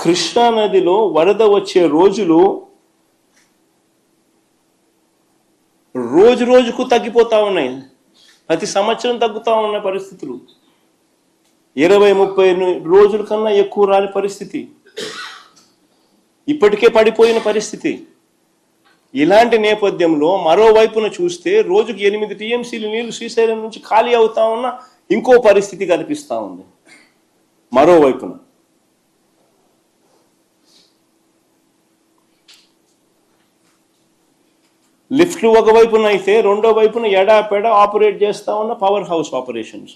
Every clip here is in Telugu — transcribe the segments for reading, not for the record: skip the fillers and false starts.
కృష్ణా నదిలో వరద వచ్చే రోజులు రోజు రోజుకు తగ్గిపోతా ఉన్నాయి. ప్రతి సంవత్సరం తగ్గుతూ ఉన్న పరిస్థితులు 20-30 రోజుల కన్నా ఎక్కువ రాని పరిస్థితి, ఇప్పటికే పడిపోయిన పరిస్థితి. ఇలాంటి నేపథ్యంలో మరోవైపున చూస్తే రోజుకి 8 టీఎంసీలు నీళ్లు శ్రీశైలం నుంచి ఖాళీ అవుతా ఉన్న ఇంకో పరిస్థితి కనిపిస్తూ ఉంది. మరోవైపున లిఫ్ట్లు ఒకవైపున అయితే రెండో వైపున ఎడాపెడ ఆపరేట్ చేస్తూ ఉన్న పవర్ హౌస్ ఆపరేషన్స్.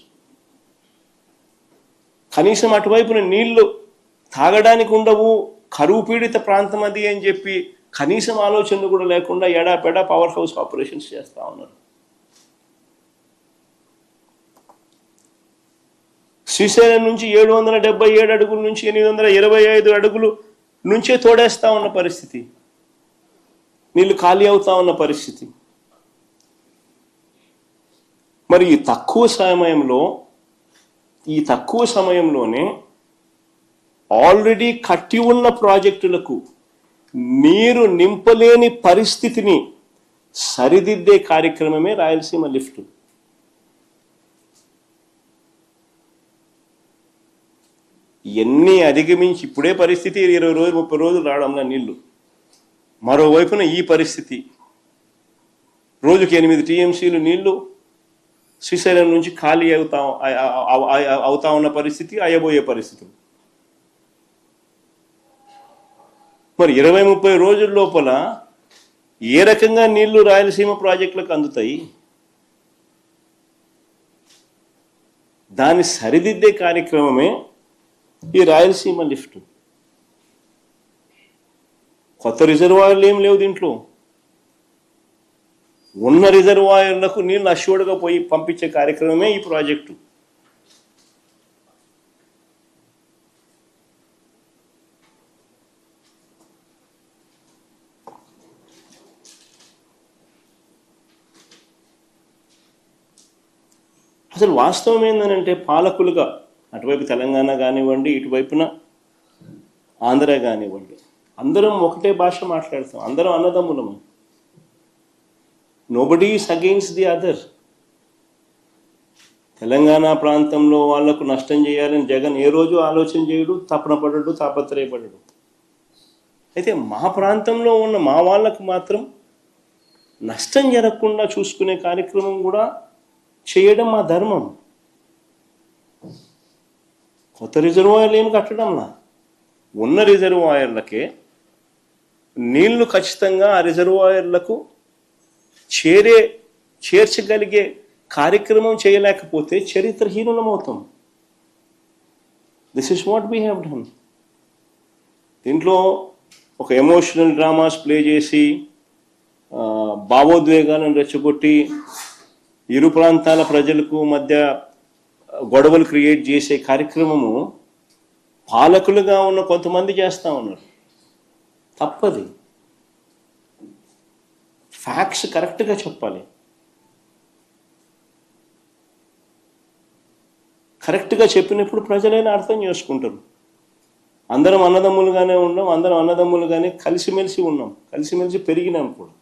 కనీసం అటువైపున నీళ్లు తాగడానికి ఉండవు, కరువు పీడిత ప్రాంతం అది అని చెప్పి కనీసం ఆలోచనలు కూడా లేకుండా ఎడాపెడ పవర్ హౌస్ ఆపరేషన్స్ చేస్తూ ఉన్నారు. శ్రీశైలం నుంచి 777 అడుగుల నుంచి 825 అడుగులు నుంచే తోడేస్తా ఉన్న పరిస్థితి, నీళ్ళు ఖాళీ అవుతా ఉన్న పరిస్థితి. మరి ఈ తక్కువ సమయంలోనే ఆల్రెడీ కట్టి ఉన్న ప్రాజెక్టులకు నీరు నింపలేని పరిస్థితిని సరిదిద్దే కార్యక్రమమే రాయలసీమ లిఫ్ట్. ఎన్ని అధిగమించి ఇప్పుడే పరిస్థితి 20 రోజులు 30 రోజులు రావడంలో నీళ్లు, మరోవైపున ఈ పరిస్థితి రోజుకి 8 టీఎంసీలు నీళ్లు శ్రీశైలం నుంచి ఖాళీ అవుతా ఉన్న పరిస్థితి, అయ్యబోయే పరిస్థితులు. మరి 20-30 రోజుల లోపల ఏ రకంగా నీళ్లు రాయలసీమ ప్రాజెక్టులకు అందుతాయి? దాన్ని సరిదిద్దే కార్యక్రమమే ఈ రాయలసీమ లిఫ్ట్. కొత్త రిజర్వాయర్లు ఏం లేవు దీంట్లో. ఉన్న రిజర్వాయర్లకు నీళ్ళు అష్యూర్డ్గా పోయి పంపించే కార్యక్రమమే ఈ ప్రాజెక్టు. అసలు వాస్తవం ఏంటంటే పాలకులుగా అటువైపు తెలంగాణ కానివ్వండి, ఇటువైపున ఆంధ్ర కానివ్వండి, అందరం ఒకటే భాష మాట్లాడతాం, అందరం అన్నదమ్ములము. Nobody is against the other. Telangana ప్రాంతంలో వాళ్లకు నష్టం చేయాలని జగన్ ఏ రోజు ఆలోచన చేయడు, తపన పడడు, తాపత్రయపడడు. అయితే మా ప్రాంతంలో ఉన్న మా వాళ్ళకు మాత్రం నష్టం జరగకుండా చూసుకునే కార్యక్రమం కూడా చేయడం మా ధర్మం. కొత్త రిజర్వాయర్లు ఏమి కట్టడంలా, ఉన్న రిజర్వాయర్లకే నీళ్లు ఖచ్చితంగా ఆ రిజర్వాయర్లకు చేర్చగలిగే కార్యక్రమం చేయలేకపోతే చరిత్రహీనులమవుతాం. This is what we have done. దీంట్లో ఒక ఎమోషనల్ డ్రామాస్ ప్లే చేసి భావోద్వేగాలను రెచ్చగొట్టి ఇరు ప్రాంతాల ప్రజలకు మధ్య గొడవలు క్రియేట్ చేసే కార్యక్రమము పాలకులుగా ఉన్న కొంతమంది చేస్తూ ఉన్నారు. తప్పది. ఫ్యాక్ట్స్ కరెక్ట్గా చెప్పాలి. కరెక్ట్గా చెప్పినప్పుడు ప్రజలైనా అర్థం చేసుకుంటారు. అందరం అన్నదమ్ములుగానే ఉన్నాం, అందరం అన్నదమ్ములుగానే కలిసిమెలిసి ఉన్నాం, కలిసిమెలిసి పెరిగినాం కూడా.